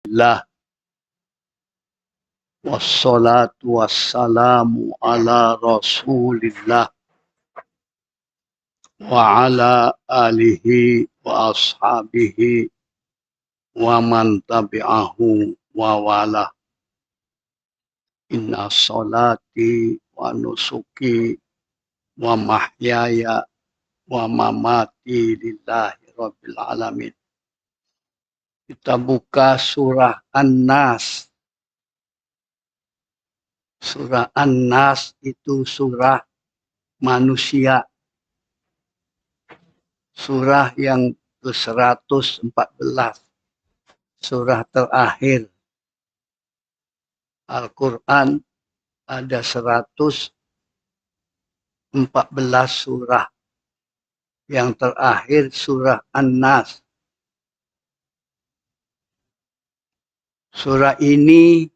Alhamdulillah wassalatu wassalamu ala Rasulillah wa ala alihi wa ashabihi wa man tabi'ahu wa wala. Inna salati wa nusuki wa mahyaya wa mamati lillahi rabbil alamin. Kita buka surah An-Nas. Surah An-Nas itu surah manusia. Surah yang ke-114. Surah terakhir. Al-Quran ada 114 surah. Yang terakhir surah An-Nas. Surah ini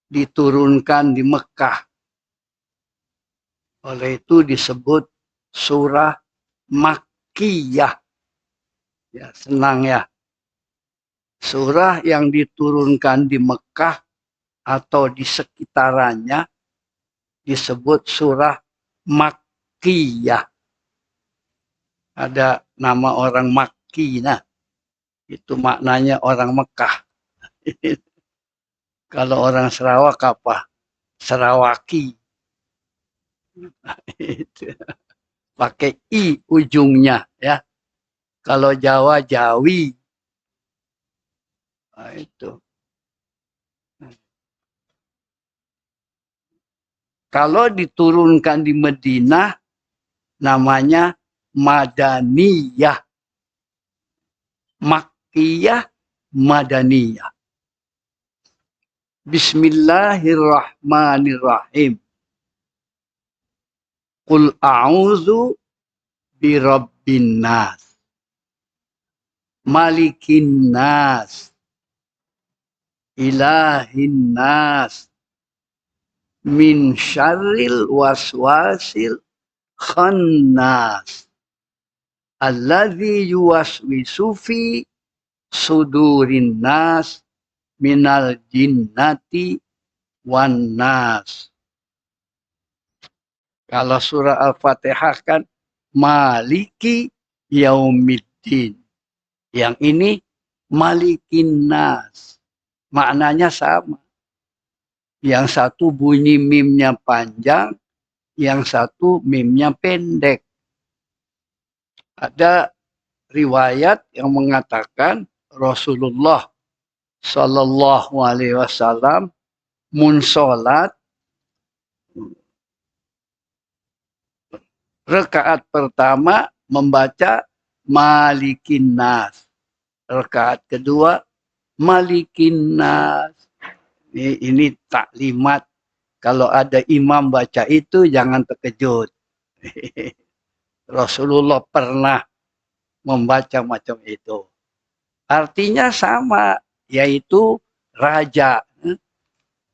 diturunkan di Mekah. Oleh itu disebut surah Makkiyah. Ya, senang ya. Surah yang diturunkan di Mekah atau di sekitarannya disebut surah Makkiyah. Ada nama orang Makki, nah itu maknanya orang Mekah. Kalau orang Sarawak apa? Sarawaki. Pakai i ujungnya ya. Kalau Jawa Jawi. Nah, itu. Kalau diturunkan di Madinah namanya Madaniyah. Makkiyah, Madaniyah. Bismillahirrahmanirrahim. Qul a'udzu birabbin nas. Malikin nas. Ilahin nas. Min syarril waswasil khannas. Alladzi yuwaswisu fi sudurin nas minal jinnati wan nas. Kalau surah Al-Fatihah kan Maliki Yaumiddin. Yang ini Malikin Nas. Maknanya sama. Yang satu bunyi mimnya panjang, yang satu mimnya pendek. Ada riwayat yang mengatakan Rasulullah Sallallahu Alaihi Wasallam mun sholat rakaat pertama membaca Malikin Nas, rakaat kedua Malikin Nas. Ini taklimat. Kalau ada imam baca itu jangan terkejut. Rasulullah pernah membaca macam itu. Artinya sama, yaitu raja.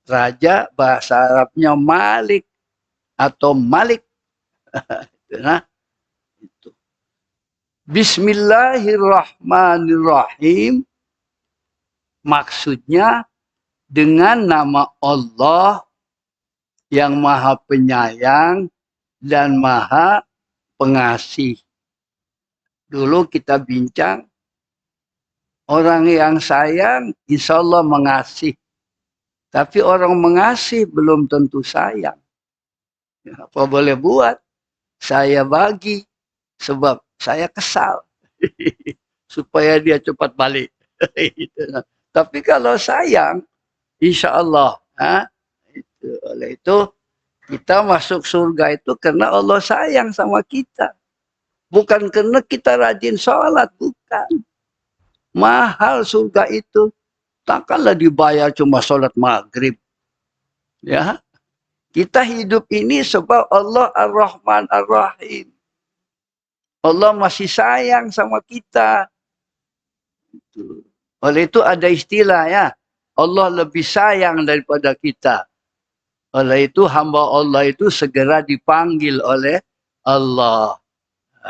Raja bahasa Arabnya Malik atau Malik. Nah, itu. Bismillahirrahmanirrahim. Maksudnya dengan nama Allah yang Maha Penyayang dan Maha Pengasih. Dulu kita bincang, orang yang sayang insya Allah mengasih. Tapi orang mengasih belum tentu sayang. Apa boleh buat? Saya bagi sebab saya kesal. Supaya dia cepat balik. Tapi kalau sayang, insya Allah. Oleh itu, kita masuk surga itu karena Allah sayang sama kita. Bukan karena kita rajin sholat, bukan. Mahal surga itu. Takkanlah dibayar cuma sholat maghrib. Ya, kita hidup ini sebab Allah Ar-Rahman Ar-Rahim. Allah masih sayang sama kita. Oleh itu ada istilah ya. Allah lebih sayang daripada kita. Oleh itu hamba Allah itu segera dipanggil oleh Allah.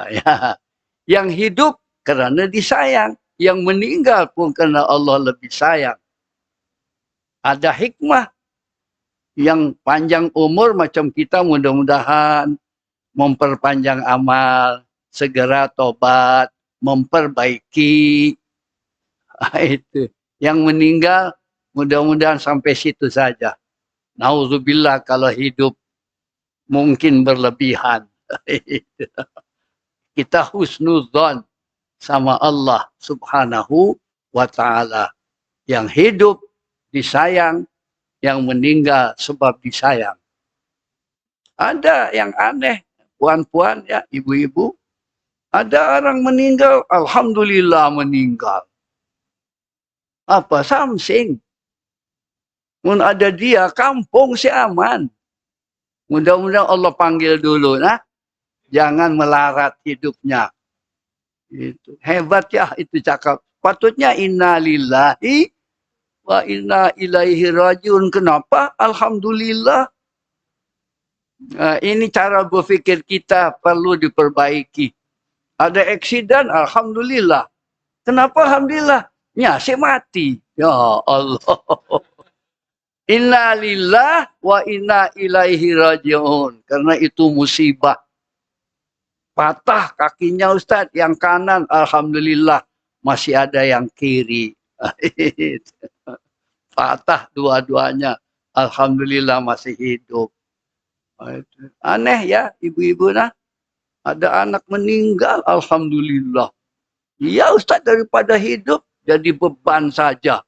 Ya. Yang hidup karena disayang. Yang meninggal pun karena Allah lebih sayang. Ada hikmah yang panjang umur macam kita mudah-mudahan memperpanjang amal, segera tobat, memperbaiki. Itu. Yang meninggal mudah-mudahan sampai situ saja. Nauzubillah kalau hidup mungkin berlebihan. Kita husnudzon sama Allah Subhanahu wa Ta'ala. Yang hidup disayang, yang meninggal sebab disayang. Ada yang aneh, puan-puan ya, ibu-ibu. Ada orang meninggal, alhamdulillah meninggal. Apa something? Mun ada dia, kampung si aman. Mudah-mudahan Allah panggil dulu, nah. Jangan melarat hidupnya. Itu hebat ya itu cakap. Patutnya innalillahi wa inna ilaihi rajiun. Kenapa? Alhamdulillah. Ini cara berfikir kita perlu diperbaiki. Ada eksiden, alhamdulillah. Kenapa alhamdulillah? Nyasih mati. Ya Allah. Inna lillah wa inna ilaihi rajiun. Karena itu musibah. Patah kakinya Ustaz, yang kanan alhamdulillah masih ada yang kiri. Patah dua-duanya, alhamdulillah masih hidup. Aneh ya ibu-ibu nah. Ada anak meninggal, alhamdulillah. Ya Ustaz, daripada hidup jadi beban saja.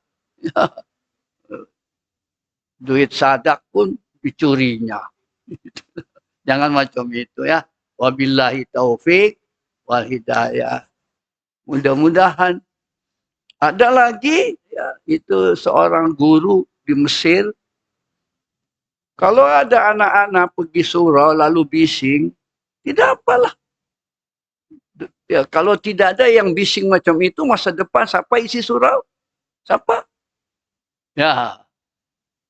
Duit sadak pun dicurinya. Jangan macam itu ya. Wabillahi taufik wal hidayah. Mudah-mudahan. Ada lagi, ya, itu seorang guru di Mesir. Kalau ada anak-anak pergi surau lalu bising, tidak apalah. Ya, kalau tidak ada yang bising macam itu, masa depan siapa isi surau? Siapa? Ya,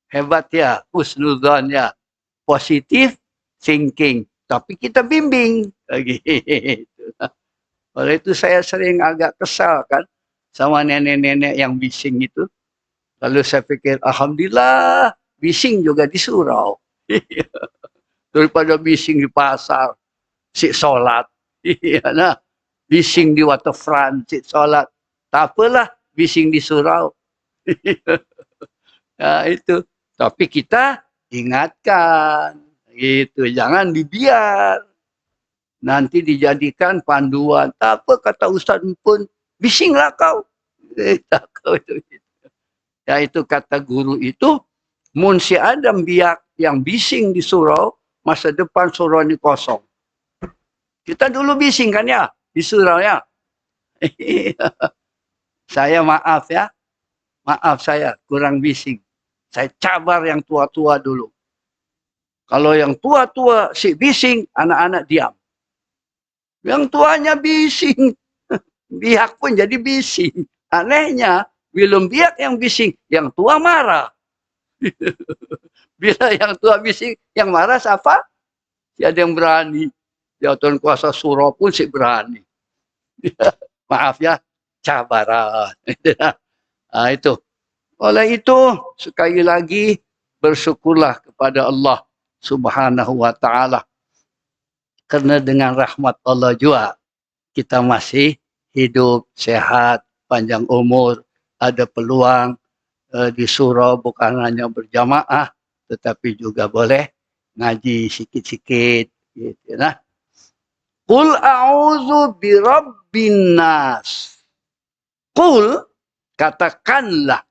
hebat ya, husnudzon ya. Positif thinking. Tapi kita bimbing. Gitu. Oleh itu saya sering agak kesal kan sama nenek-nenek yang bising itu. Lalu saya pikir, alhamdulillah, bising juga di surau. Daripada bising di pasar, si sholat. Nah, bising di waterfront, si sholat. Tak apalah, bising di surau. Nah, itu. Tapi kita ingatkan. Gitu, jangan dibiar. Nanti dijadikan panduan. Tak apa kata Ustaz pun, bisinglah kau. Ya itu kata guru itu, mun si Adam biak yang bising di surau, masa depan surau ini kosong. Kita dulu bising kan ya, di surau ya. Saya maaf ya, maaf saya kurang bising. Saya cabar yang tua-tua dulu. Kalau yang tua-tua si bising, anak-anak diam. Yang tuanya bising, biak pun jadi bising. Anehnya, belum biak yang bising, yang tua marah. Bila yang tua bising, yang marah siapa? Tiada yang berani. Ya Tuhan kuasa surau pun si berani. Maaf ya, cabaran. Nah, itu. Oleh itu, sekali lagi bersyukurlah kepada Allah Subhanahu wa Ta'ala. Karena dengan rahmat Allah juga kita masih hidup, sehat, panjang umur, ada peluang di surau bukan hanya berjamaah, tetapi juga boleh ngaji sikit-sikit. Gitu, nah. Qul a'udzu birabbin nas. Qul, katakanlah.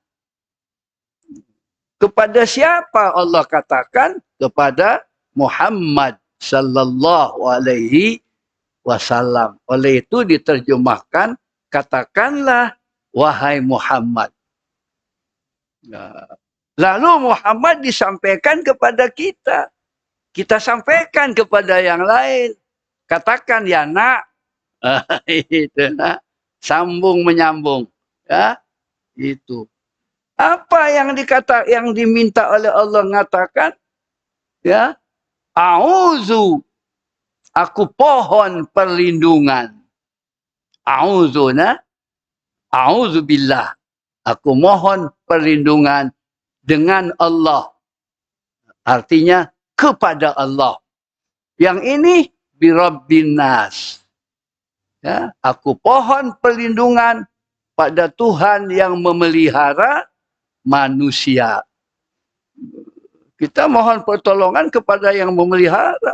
Kepada siapa Allah katakan? Kepada Muhammad sallallahu alaihi wasallam. Oleh itu diterjemahkan, katakanlah wahai Muhammad. Lalu Muhammad disampaikan kepada kita. Kita sampaikan kepada yang lain. Katakan ya nak. Itu nak. Sambung menyambung. Ya, itu. Apa yang diminta oleh Allah mengatakan? Ya, a'udzu, aku pohon perlindungan. A'udzu billah. Aku mohon perlindungan dengan Allah. Artinya kepada Allah. Yang ini birabbin nas. Ya, aku pohon perlindungan pada Tuhan yang memelihara manusia. Kita mohon pertolongan kepada yang memelihara.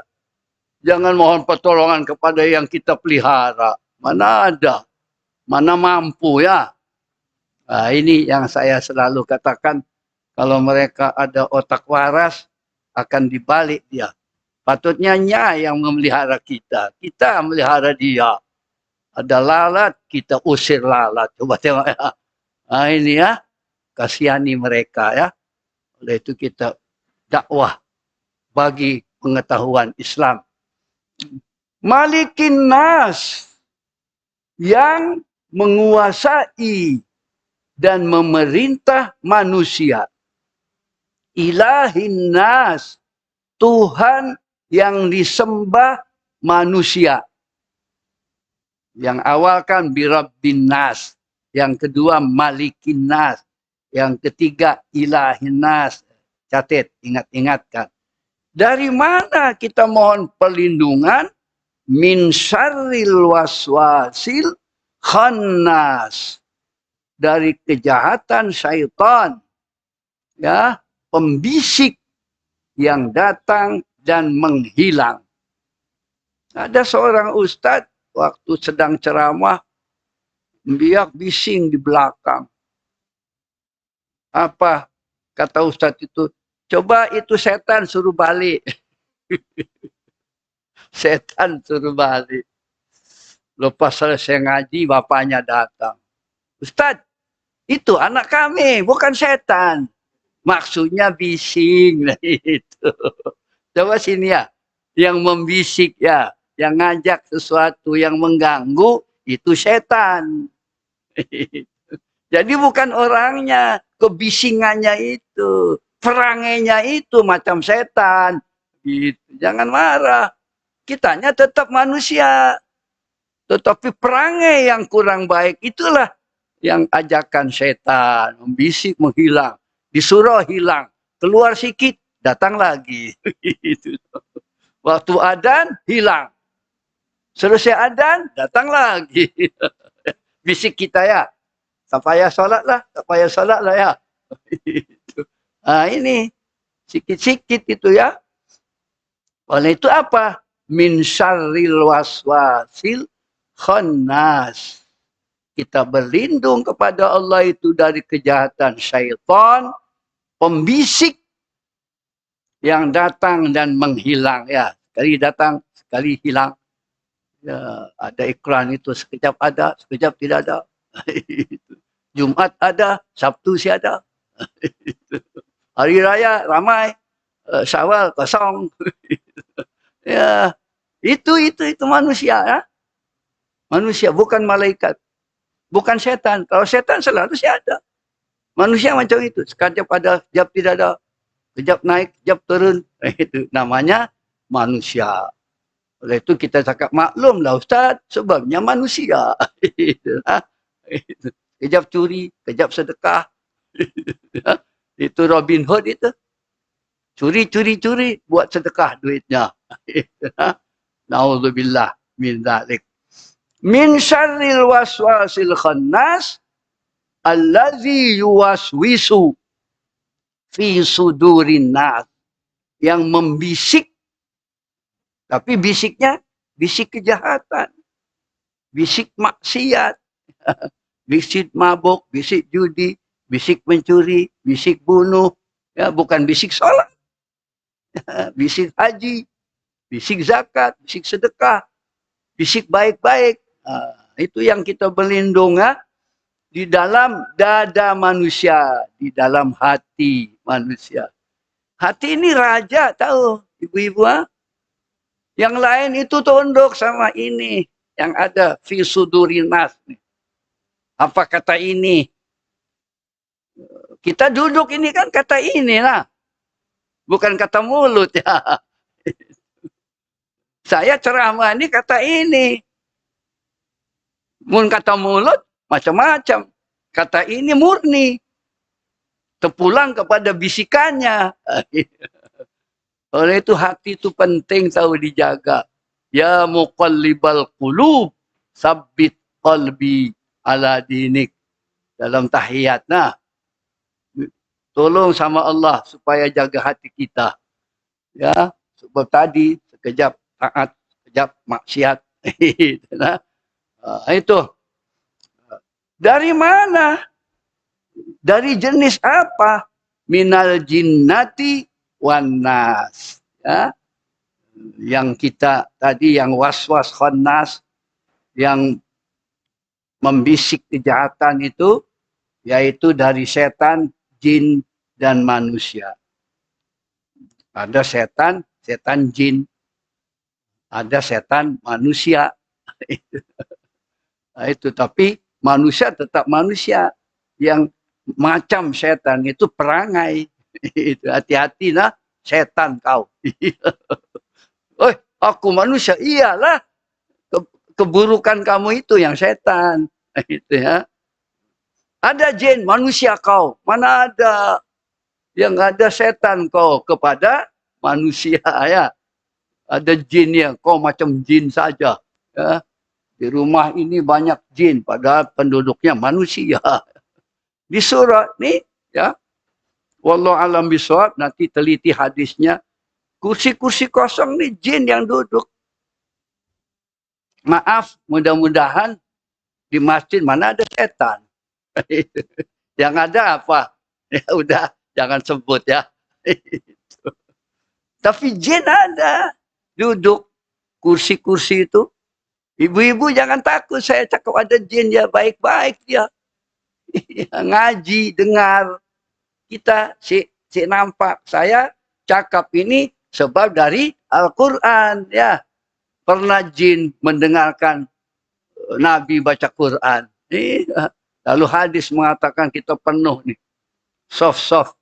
Jangan mohon pertolongan kepada yang kita pelihara. Mana ada? Mana mampu ya? Nah, ini yang saya selalu katakan. Kalau mereka ada otak waras, akan dibalik dia. Patutnya Nya yang memelihara kita. Kita melihara dia. Ada lalat, kita usir lalat. Coba tengok ya. Nah, ini ya. Kasihani mereka ya. Oleh itu kita dakwah bagi pengetahuan Islam. Malikin nas yang menguasai dan memerintah manusia. Ilahin nas, Tuhan yang disembah manusia. Yang awal kan birabbin nas, yang kedua malikin nas, yang ketiga ilahin nas. Catat, ingat-ingatkan. Dari mana kita mohon perlindungan? Min syarril waswasil khannas. Dari kejahatan syaitan. Ya, pembisik yang datang dan menghilang. Ada seorang ustadz waktu sedang ceramah, dia bising di belakang. Apa kata ustadz itu? Coba itu setan suruh balik. Setan suruh balik. Lepas selesai ngaji, bapaknya datang. Ustadz, itu anak kami, bukan setan. Maksudnya bising. Itu. Coba sini ya. Yang membisik ya. Yang ngajak sesuatu yang mengganggu, itu setan. Jadi bukan orangnya, kebisingannya itu. Perangainya itu macam setan. Gitu. Jangan marah. Kitanya tetap manusia. Tetapi perangai yang kurang baik itulah yang ajakan setan. Membisik, menghilang. Disuruh hilang. Keluar sikit, datang lagi. Waktu adzan, hilang. Selesai adzan, datang lagi. Bisik kita ya. Tak payah solat lah. Tak payah solat lah ya. Nah ini. Sikit-sikit itu ya. Oleh itu apa? Min syarril waswasil khannas. Kita berlindung kepada Allah itu dari kejahatan syaitan. Pembisik yang datang dan menghilang. Ya, sekali datang, sekali hilang. Ya, ada iklan itu. Sekejap ada, sekejap tidak ada. Jumat ada, Sabtu siada. Hari raya ramai, Syawal kosong. Ya, itu manusia ya. Manusia bukan malaikat. Bukan setan. Kalau setan selalu ada. Manusia macam itu. Sekejap ada, sekejap tidak ada. Sekejap naik, sekejap turun. Itu namanya manusia. Oleh itu kita cakap maklumlah Ustaz, sebabnya manusia. Sekejap curi, sekejap sedekah. Itu Robin Hood itu. Curi, buat sedekah duitnya. Na'udzubillah min dzalik. Min syarril waswasil khannas allazi yuwaswisu fi sudurin nas. Yang membisik. Tapi bisiknya bisik kejahatan. Bisik maksiat. Bisik mabuk, bisik judi, bisik mencuri, bisik bunuh. Ya, bukan bisik sholat. Bisik haji, bisik zakat, bisik sedekah, bisik baik-baik. Itu yang kita berlindung ya, di dalam dada manusia, di dalam hati manusia. Hati ini raja, tahu ibu-ibu. Yang lain itu tunduk sama ini yang ada fi sudurin nas. Apa kata ini? Kita duduk ini kan kata inilah. Bukan kata mulut ya. Saya ceramah ini kata ini. Mun kata mulut macam-macam. Kata ini murni. terpulang kepada bisikannya. Oleh itu hati itu penting tahu dijaga. Ya muqallibal qulub, sabbit qalbi ala dinik. Dalam tahiyat. Nah, tolong sama Allah supaya jaga hati kita. Ya, sebab tadi sekejap taat, sekejap maksiat. Nah, itu. Dari mana? Dari jenis apa? Minal jinnati wan nas. Ya. Yang kita tadi yang was-was khannas, yang membisik kejahatan itu, yaitu dari setan, jin, dan manusia. Ada setan, setan jin. Ada setan manusia. Nah, itu. Tapi manusia tetap manusia. Yang macam setan itu perangai. Hati-hati nah, setan kau. Oh, aku manusia. Iyalah. Keburukan kamu itu yang setan. Itu ya. Ada jin, manusia kau. Mana ada yang ada setan kau kepada manusia ya. Ada jin yang kau macam jin saja. Ya. Di rumah ini banyak jin, padahal penduduknya manusia. Di surat ni, ya, wallahu alam bisawab, nanti teliti hadisnya. Kursi-kursi kosong ni jin yang duduk. Maaf, mudah-mudahan di masjid mana ada setan. Yang ada apa? Ya udah, jangan sebut ya. Tapi jin ada. Duduk kursi-kursi itu. Ibu-ibu jangan takut saya cakap ada jin ya, baik-baik dia. Ngaji, dengar. Kita si nampak. Saya cakap ini sebab dari Al-Quran ya. Pernah jin mendengarkan Nabi baca Quran. Lalu hadis mengatakan kita penuh nih. Soft-soft.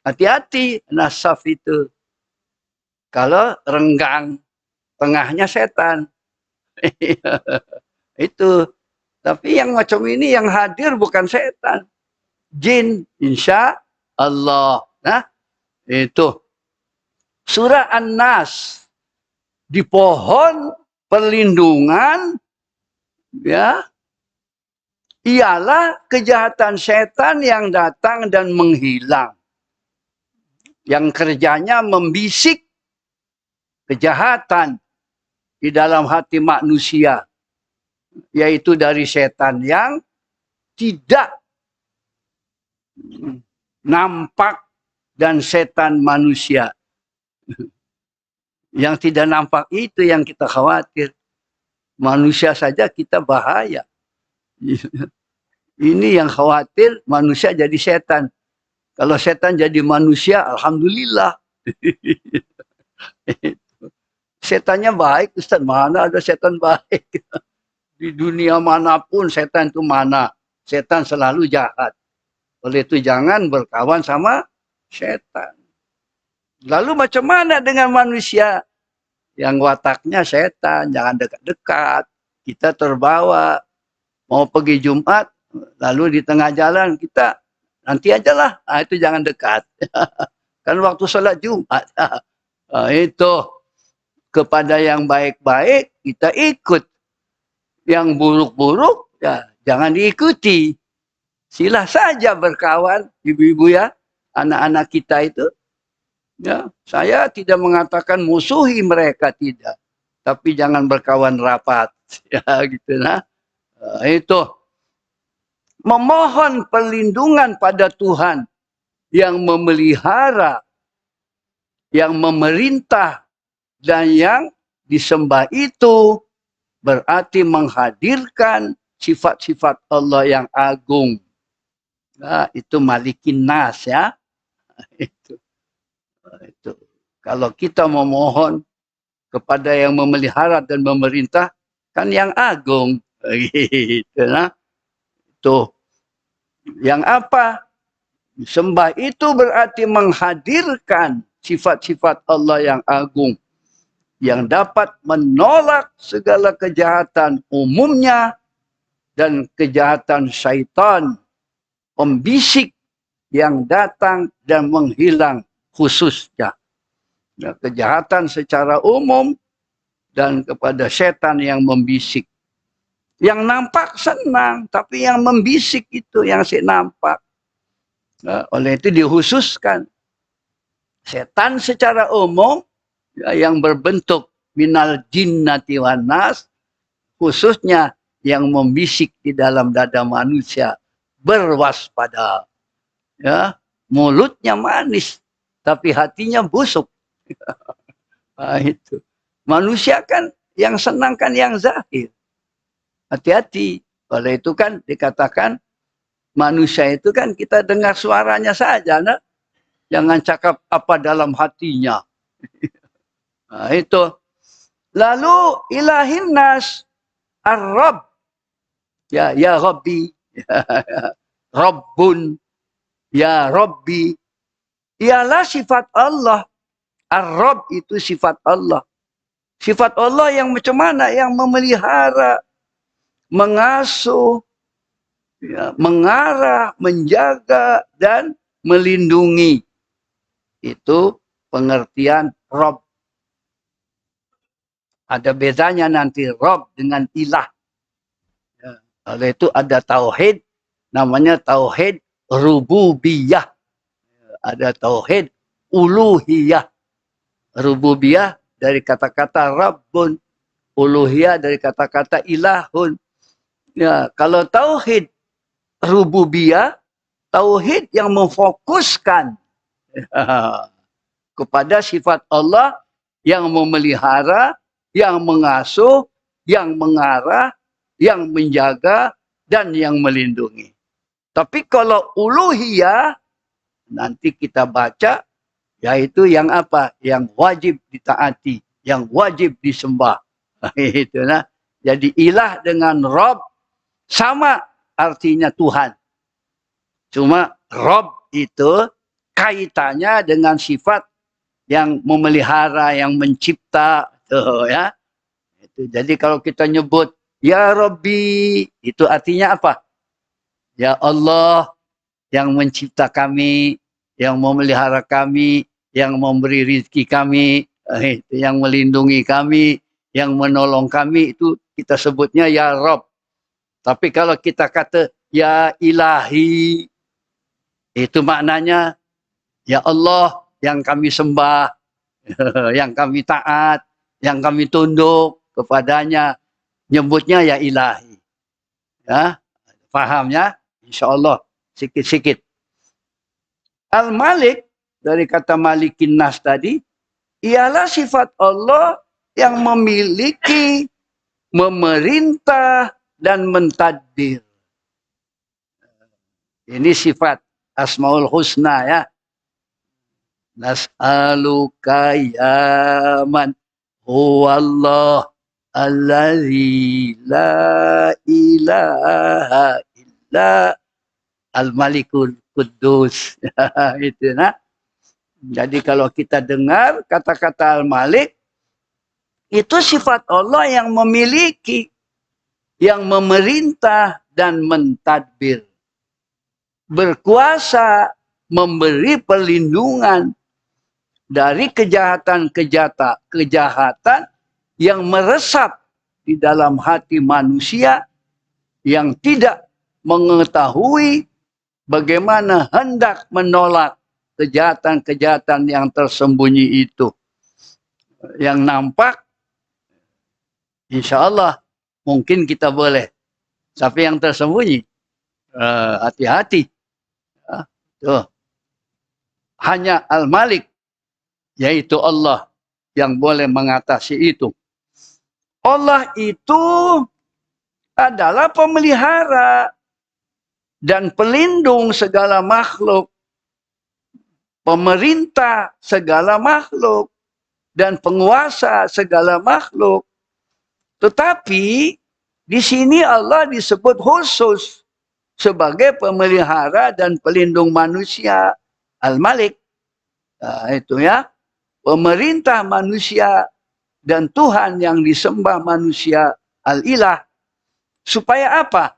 Hati-hati nasaf itu. Kalau renggang, tengahnya setan. Itu. Tapi yang macam ini yang hadir bukan setan. Jin, insya Allah. Nah, itu. Surah An-Nas. Di pohon perlindungan, ya, ialah kejahatan setan yang datang dan menghilang. Yang kerjanya membisik kejahatan di dalam hati manusia, yaitu dari setan yang tidak nampak dan setan manusia. Yang tidak nampak itu yang kita khawatir. Manusia saja kita bahaya. Ini yang khawatir manusia jadi setan. Kalau setan jadi manusia, alhamdulillah. Setannya baik, Ustaz. Mana ada setan baik? Di dunia manapun setan itu mana? Setan selalu jahat. Oleh itu jangan berkawan sama setan. Lalu macam mana dengan manusia? Yang wataknya setan, jangan dekat-dekat. Kita terbawa. Mau pergi Jumat, lalu di tengah jalan kita, nanti ajalah. Itu jangan dekat. Kan waktu sholat Jumat. Itu. Kepada yang baik-baik, kita ikut. Yang buruk-buruk, ya jangan diikuti. Sila saja berkawan, ibu-ibu ya, anak-anak kita itu. Ya, saya tidak mengatakan musuhi mereka, tidak. Tapi jangan berkawan rapat. Ya, gitu nah. Itu. Memohon perlindungan pada Tuhan yang memelihara, yang memerintah, dan yang disembah itu berarti menghadirkan sifat-sifat Allah yang agung. Nah, itu malikin nas ya. Itu. Kalau kita memohon kepada yang memelihara dan memerintah, kan yang agung. Gitu, nah. Tuh. Yang apa? Sembah itu berarti menghadirkan sifat-sifat Allah yang agung. Yang dapat menolak segala kejahatan umumnya dan kejahatan syaitan, pembisik yang datang dan menghilang khususnya. Ya, kejahatan secara umum dan kepada setan yang membisik. Yang nampak senang, tapi yang membisik itu yang si nampak. Nah, oleh itu dikhususkan. Setan secara umum ya, yang berbentuk minal jinnati wan nas, khususnya yang membisik di dalam dada manusia, berwaspada. Ya, mulutnya manis, tapi hatinya busuk. Nah, itu. Manusia kan yang senang kan yang zahir. Hati-hati. Oleh itu kan dikatakan manusia itu kan kita dengar suaranya saja. Nah? Jangan cakap apa dalam hatinya. Nah, itu. Lalu ilahin nas ar-Rabb. Ya Rabbi. Rabbun. Ya Rabbi. Ialah sifat Allah. Ar-Rabb itu sifat Allah. Sifat Allah yang macam mana? Yang memelihara, mengasuh, ya, mengarah, menjaga, dan melindungi. Itu pengertian Rabb. Ada bedanya nanti Rabb dengan ilah. Ya. Oleh itu ada tauhid, namanya tauhid rububiyah. Ada tauhid uluhiyah. Rububiyah dari kata-kata Rabbun. Uluhiyah dari kata-kata ilahun. Ya, kalau tauhid rububiyah, tauhid yang memfokuskan kepada sifat Allah yang memelihara, yang mengasuh, yang mengarah, yang menjaga, dan yang melindungi. Tapi kalau uluhiyah, nanti kita baca, yaitu yang apa? Yang wajib ditaati, yang wajib disembah. Itu nah. Jadi ilah dengan Rabb sama artinya Tuhan. Cuma Rabb itu kaitannya dengan sifat yang memelihara, yang mencipta, tuh ya. Itu. Jadi kalau kita nyebut ya Rabbi, itu artinya apa? Ya Allah yang mencipta kami, yang memelihara kami, yang memberi rezeki kami, itu yang melindungi kami, yang menolong kami, itu kita sebutnya ya Rabb. Tapi kalau kita kata ya Ilahi, itu maknanya ya Allah yang kami sembah, yang kami taat, yang kami tunduk kepadanya, nyebutnya ya Ilahi. Ya, paham ya? Insya Allah sikit-sikit. Al-Malik dari kata Malikin Nas tadi, ialah sifat Allah yang memiliki, memerintah, dan mentadbir. Ini sifat Asmaul Husna ya. Nas'aluka ya man huwallah allazi la ilaha illa al-malikul Kudus. Itu nah. Jadi kalau kita dengar kata-kata Al-Malik, itu sifat Allah yang memiliki, yang memerintah dan mentadbir. Berkuasa, memberi perlindungan dari kejahatan yang meresap di dalam hati manusia yang tidak mengetahui bagaimana hendak menolak kejahatan-kejahatan yang tersembunyi itu. Yang nampak, insya Allah mungkin kita boleh. Tapi yang tersembunyi, hati-hati. Tuh. Hanya Al-Malik, yaitu Allah, yang boleh mengatasi itu. Allah itu adalah pemelihara dan pelindung segala makhluk, pemerintah segala makhluk, dan penguasa segala makhluk. Tetapi di sini Allah disebut khusus sebagai pemelihara dan pelindung manusia, Al-Malik. Nah, itu ya, pemerintah manusia dan Tuhan yang disembah manusia, Al-Ilah. Supaya apa?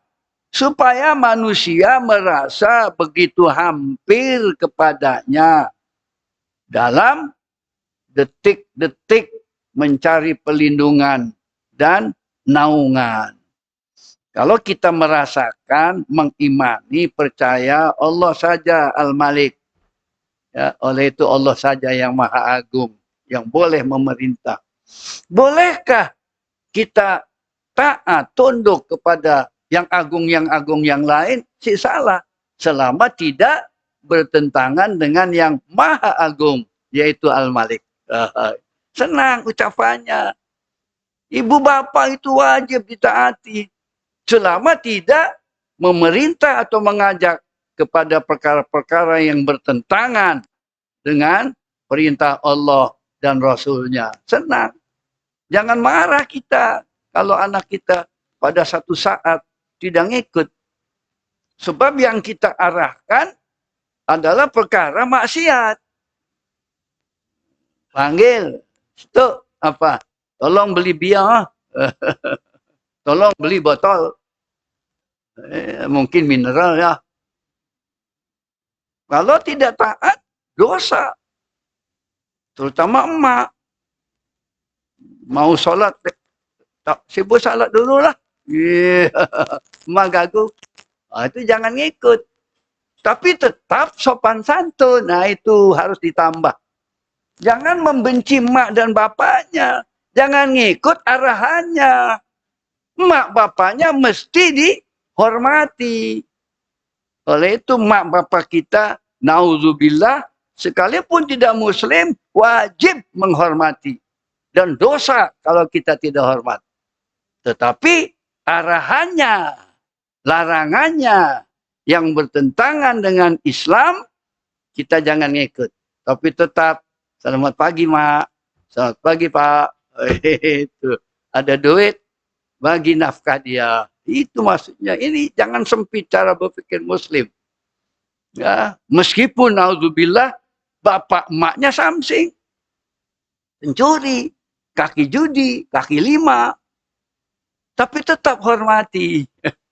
supaya manusia merasa begitu hampir kepadanya dalam detik-detik mencari pelindungan dan naungan. Kalau kita merasakan, mengimani, percaya Allah saja Al-Malik. Ya, oleh itu Allah saja yang Maha Agung, yang boleh memerintah. Bolehkah kita taat, tunduk kepada yang agung yang lain? Si salah. Selama tidak bertentangan dengan yang Maha Agung, yaitu Al-Malik. Senang ucapannya. Ibu bapak itu wajib ditaati. Selama tidak memerintah atau mengajak kepada perkara-perkara yang bertentangan dengan perintah Allah dan Rasulnya. Senang. Jangan marah kita kalau anak kita pada satu saat tidak ngikut. Sebab yang kita arahkan adalah perkara maksiat. Panggil. Itu apa? Tolong beli bia. Tolong beli botol. Mungkin mineral ya. Kalau tidak taat, dosa. Terutama emak. Mau sholat, sibuk sholat dulu lah. Emak gagu. Itu jangan ngikut. Tapi tetap sopan santun. Nah itu harus ditambah. Jangan membenci emak dan bapaknya. Jangan ngikut arahannya. Mak bapaknya mesti dihormati. Oleh itu mak bapak kita, nauzubillah, sekalipun tidak muslim, wajib menghormati. Dan dosa kalau kita tidak hormat. Tetapi arahannya, larangannya yang bertentangan dengan Islam, kita jangan ngikut. Tapi tetap, selamat pagi mak, selamat pagi pak. Itu ada duit, bagi nafkah dia. Itu maksudnya. Ini jangan sempit cara berpikir muslim. Ya, meskipun naudzubillah bapak emaknya samsing. Pencuri, kaki judi, kaki lima. Tapi tetap hormati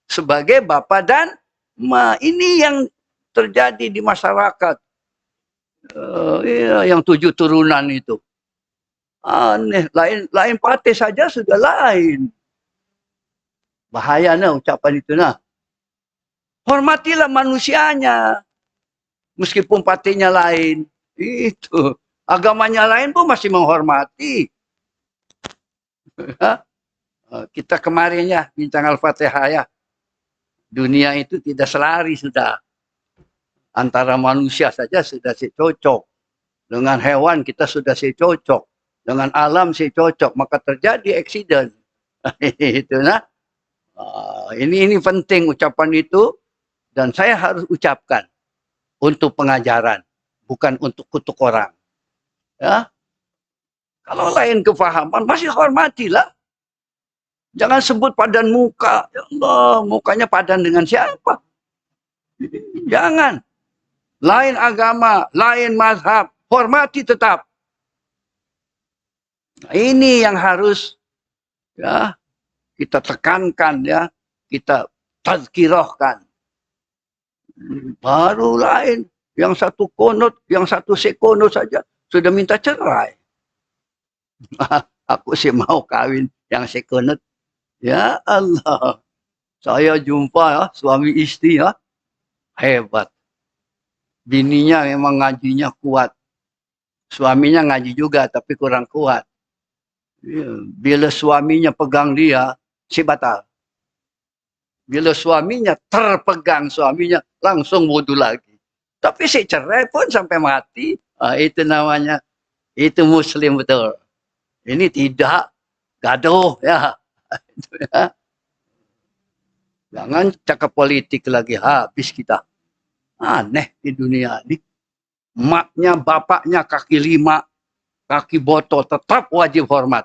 sebagai bapak dan emak. Ini yang terjadi di masyarakat. Yang 7 turunan itu. Aneh, lain partai saja sudah lain. Bahaya nah ucapan itu nah. Hormatilah manusianya. Meskipun partainya lain. Itu. Agamanya lain pun masih menghormati. Kita kemarin ya, bincang Al-Fatihah ya. Dunia itu tidak selari sudah. Antara manusia saja sudah cocok. Dengan hewan kita sudah cocok. Dengan alam cocok. Maka terjadi accident. Itu nah. Ini penting ucapan itu dan saya harus ucapkan untuk pengajaran, bukan untuk kutuk orang. Ya, kalau lain kefahaman masih hormatilah. Jangan sebut padan muka, ya Allah, mukanya padan dengan siapa? Jangan. Lain agama, lain mazhab, hormati tetap. Nah, ini yang harus ya kita tekankan ya, kita tazkirahkan. Baru lain, yang satu konot, yang satu sekonot saja sudah minta cerai. Aku sih mau kawin yang sekonot. Ya Allah, saya jumpa ya suami istri ya, hebat. Bininya memang ngajinya kuat. Suaminya ngaji juga tapi kurang kuat. Bila suaminya pegang dia, si batal. Bila suaminya terpegang suaminya, langsung wudhu lagi. Tapi si cerai pun sampai mati, itu namanya, itu muslim betul. Ini tidak gaduh ya. Jangan cakap politik lagi, habis kita. Aneh di dunia ini. Maknya, bapaknya kaki lima, kaki botol, tetap wajib hormat.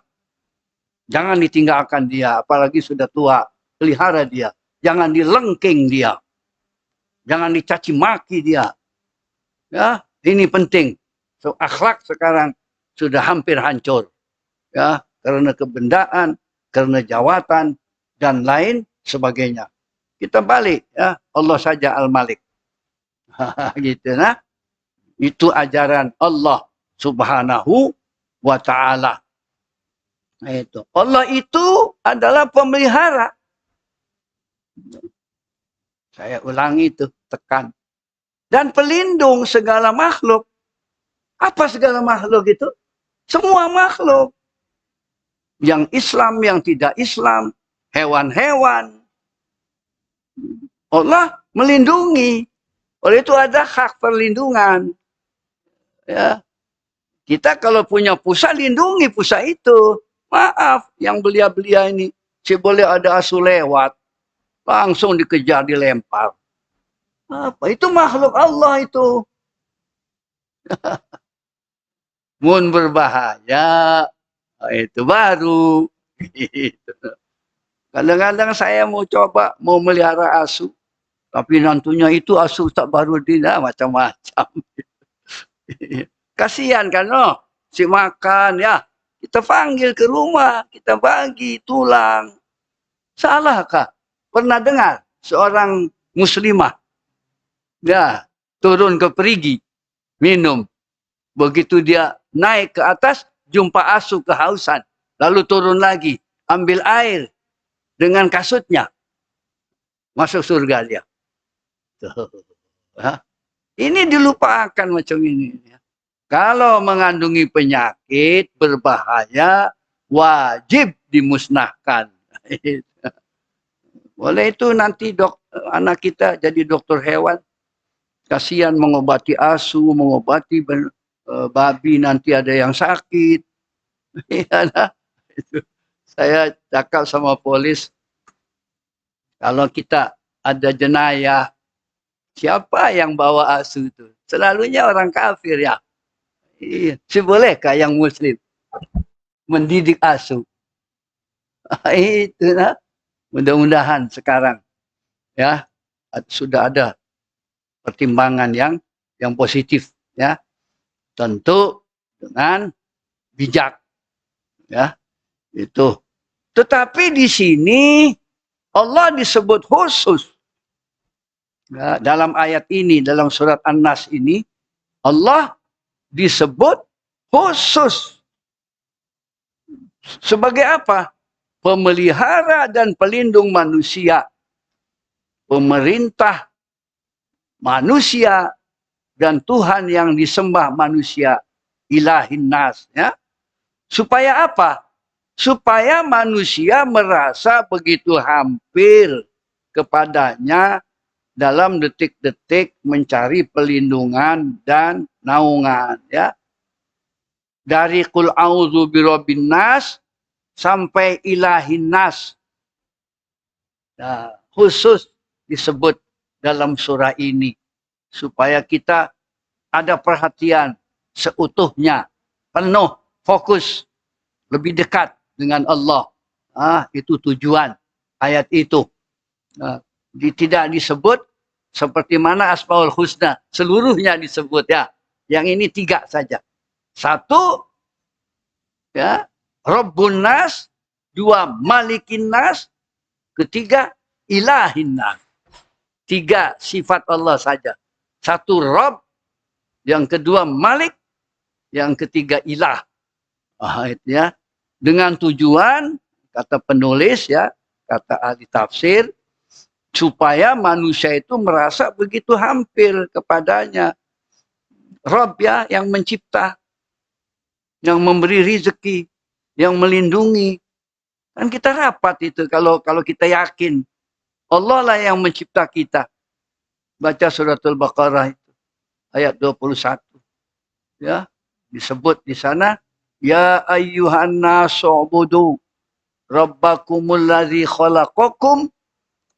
Jangan ditinggalkan dia, apalagi sudah tua, pelihara dia. Jangan dilengking dia. Jangan dicaci maki dia. Ya, ini penting. So, akhlak sekarang sudah hampir hancur. Ya, karena kebendaan, karena jawatan dan lain sebagainya. kita balik ya, Allah saja Al-Malik. Gitu nah. Itu ajaran Allah Subhanahu wa taala. Nah, itu. Allah itu adalah pemelihara. Saya ulangi itu, tekan. Dan pelindung segala makhluk. Apa segala makhluk itu? Semua makhluk. Yang Islam, yang tidak Islam, hewan-hewan. Allah melindungi. Oleh itu ada hak perlindungan. Ya. Kita kalau punya pusat, lindungi pusat itu. Maaf, yang belia-belia ini. Si boleh ada asu lewat. Langsung dikejar, dilempar. Apa? Itu makhluk Allah itu. Mun berbahaya. Itu baru. Kadang-kadang saya mau coba, mau melihara asu. Tapi nantinya itu asu tak baru dina, macam-macam. Kasihan kan, oh. Si makan, ya. Kita panggil ke rumah, kita bagi tulang. Salah kak? Pernah dengar seorang muslimah, ya, turun ke perigi, minum. Begitu dia naik ke atas, jumpa asu kehausan. Lalu turun lagi, ambil air dengan kasutnya. Masuk surga dia. Tuh. Ini dilupakan macam ini. Kalau mengandungi penyakit berbahaya, wajib dimusnahkan. Oleh itu nanti anak kita jadi dokter hewan. Kasihan mengobati asu, mengobati babi, nanti ada yang sakit. Saya cakap sama polis, kalau kita ada jenayah, siapa yang bawa asu itu? Selalunya orang kafir ya. Bolehkah yang muslim mendidik asu? Itu nah. Mudah-mudahan sekarang ya sudah ada pertimbangan yang positif ya. Tentu dengan bijak ya. Itu. Tetapi di sini Allah disebut khusus. Ya, dalam ayat ini, dalam surat An-Nas ini, Allah disebut khusus. Sebagai apa? Pemelihara dan pelindung manusia. Pemerintah manusia dan Tuhan yang disembah manusia. Ilahin nas. Ya. Supaya apa? Supaya manusia merasa begitu hampir kepadanya dalam detik-detik mencari pelindungan dan naungan. Ya. Dari Qul a'udzu birabbin nas sampai ilahin nas. Nah, khusus disebut dalam surah ini. Supaya kita ada perhatian seutuhnya. Penuh, fokus. Lebih dekat dengan Allah. Itu tujuan ayat itu. Tidak disebut seperti mana Asmaul Husna. Seluruhnya disebut ya. Yang ini 3 saja. 1, ya, Rabbun Nas. 2, Malikin Nas. 3, Ilahin Nas. 3 sifat Allah saja. 1 Rabb. Yang kedua Malik. Yang ketiga Ilah. Itu ya. Dengan tujuan, kata penulis ya, kata ahli tafsir, supaya manusia itu merasa begitu hampir kepadanya. Rabb ya, yang mencipta, yang memberi rezeki, yang melindungi. Kan kita rapat itu kalau kita yakin. Allah lah yang mencipta kita. Baca suratul Baqarah itu. Ayat 21. Ya, disebut di sana. Ya ayyuhan nasu'budu rabbakumul ladzi khalaqakum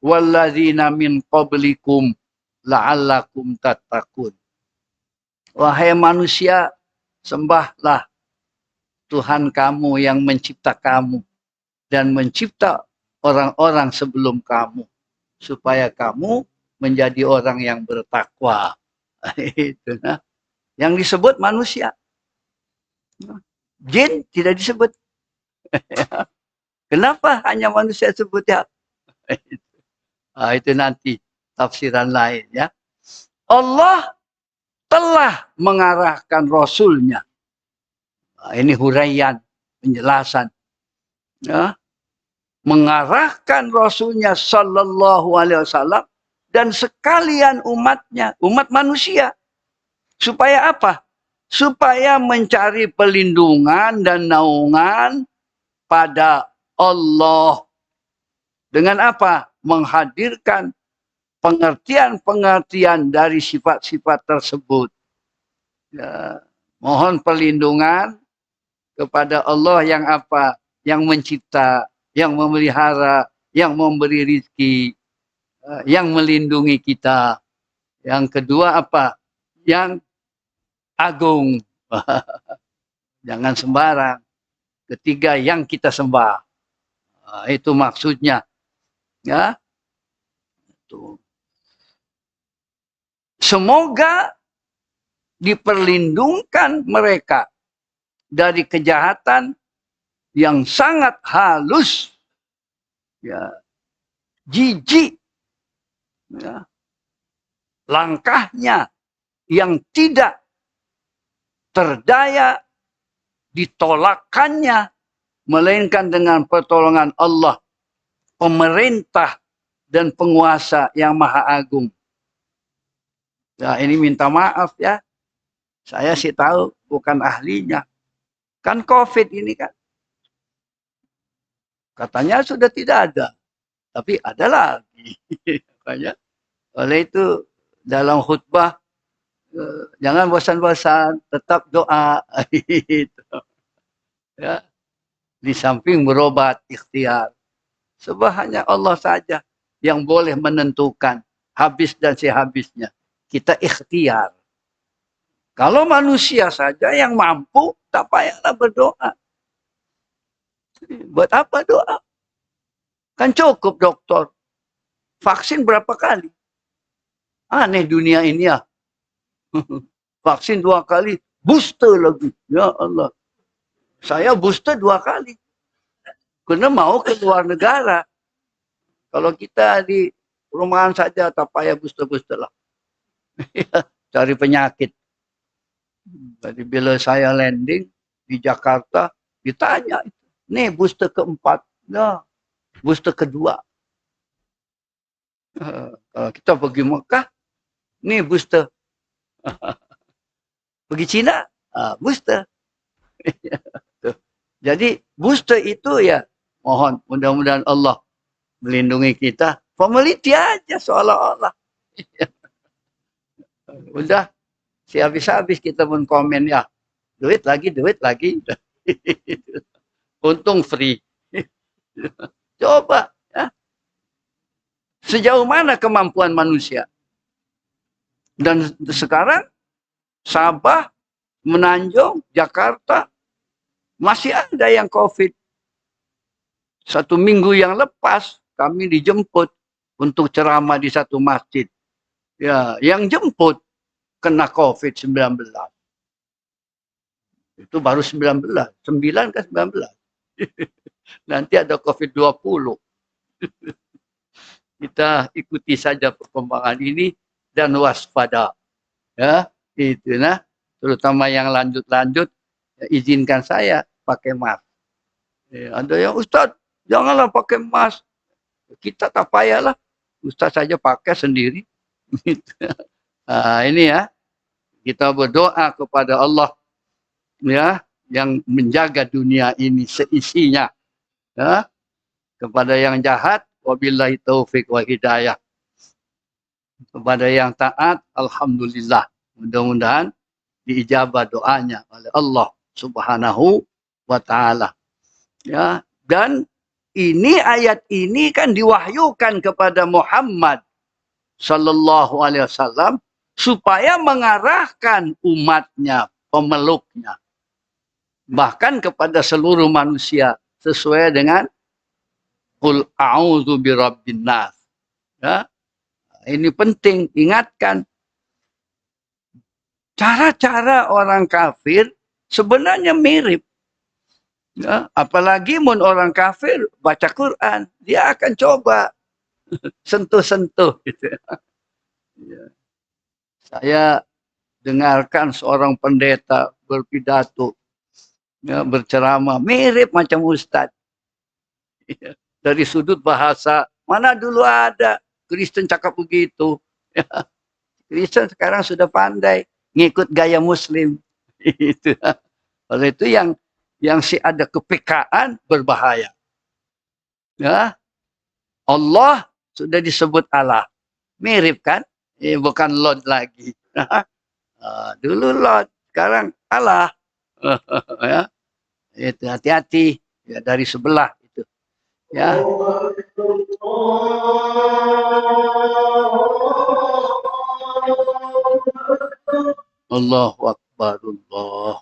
walladzina min qablikum la'allakum tattaqun. Wahai manusia, sembahlah Tuhan kamu yang mencipta kamu dan mencipta orang-orang sebelum kamu supaya kamu menjadi orang yang bertakwa. Itu nah. Yang disebut manusia. Jin tidak disebut. Kenapa hanya manusia sebut ya? Itu nanti tafsiran lain ya. Allah telah mengarahkan Rasulnya. Ini huraian, penjelasan. Ya. Mengarahkan Rasulnya Sallallahu Alaihi Wasallam dan sekalian umatnya, umat manusia. Supaya apa? Supaya mencari pelindungan dan naungan pada Allah. Dengan apa? Menghadirkan pengertian-pengertian dari sifat-sifat tersebut. Ya, mohon perlindungan kepada Allah yang apa? Yang mencipta, yang memelihara, yang memberi rizki, yang melindungi kita. Yang kedua apa? Yang agung. Jangan sembarang. Ketiga, yang kita sembah. Itu maksudnya. Ya. Itu. Semoga diperlindungkan mereka dari kejahatan yang sangat halus, ya, jijik, ya, langkahnya yang tidak terdaya ditolakkannya, melainkan dengan pertolongan Allah, pemerintah dan penguasa yang maha agung. Ya, ini minta maaf ya. Saya sih tahu bukan ahlinya. Kan COVID ini kan. Katanya sudah tidak ada. Tapi ada lagi. Makanya oleh itu dalam khutbah jangan bosan-bosan, tetap doa. Ya. Di samping berobat ikhtiar. Sebab hanya Allah saja yang boleh menentukan habis dan sehabisnya. Kita ikhtiar. Kalau manusia saja yang mampu, tak payahlah berdoa. Buat apa doa? Kan cukup dokter. Vaksin berapa kali? Aneh dunia ini ya. Vaksin 2 kali, booster lagi. Ya Allah. Saya booster 2 kali. Karena mau ke luar negara. Kalau kita di rumahan saja, tak payah booster-booster lah. Cari penyakit. Jadi bila saya landing di Jakarta, ditanya, nih booster keempat, nah, booster kedua. Kalau kita pergi Mekah, nih booster. Pergi Cina, booster. Jadi booster itu ya, mohon mudah-mudahan Allah melindungi kita. Peneliti aja seolah-olah. Udah, si habis-habis kita pun komen ya. Duit lagi. Untung free. Coba ya. Sejauh mana kemampuan manusia? Dan sekarang Sabah, Menanjung, Jakarta masih ada yang COVID. 1 minggu yang lepas kami dijemput untuk ceramah di satu masjid. Ya, yang jemput kena COVID-19. Itu baru 19. 9 ke 19. Nanti ada COVID-20. Kita ikuti saja perkembangan ini dan waspada. Ya, itu nah, terutama yang lanjut-lanjut, ya, izinkan saya pakai mask. Ya, ada yang Ustadz, janganlah pakai mask. Kita tak payahlah. Ustadz saja pakai sendiri. Nah, ini ya, kita berdoa kepada Allah ya yang menjaga dunia ini seisinya. Ya, kepada yang jahat, wabillahi taufik wa hidayah. Kepada yang taat, alhamdulillah. Mudah-mudahan diijabah doanya oleh Allah Subhanahu wa taala. Ya, dan ini ayat ini kan diwahyukan kepada Muhammad sallallahu alaihi wasallam supaya mengarahkan umatnya, pemeluknya, bahkan kepada seluruh manusia sesuai dengan qul a'udzu birabbin nas. Ya. Ini penting, ingatkan. Cara-cara orang kafir sebenarnya mirip. Ya, apalagi mun orang kafir baca Quran, dia akan coba sentuh-sentuh gitu. Ya. Saya dengarkan seorang pendeta berpidato, ya, berceramah, mirip macam Ustadz. Ya. Dari sudut bahasa, mana dulu ada Kristen cakap begitu. Ya. Kristen sekarang sudah pandai ngikut gaya Muslim. Itu. Oleh itu yang si ada kepekaan berbahaya. Ya, Allah sudah disebut Allah. Mirip kan? Bukan Lord lagi. Dulu Lord, sekarang Allah. Ya, itu hati-hati ya, dari sebelah itu. Ya. Allahu Akbar, Allahu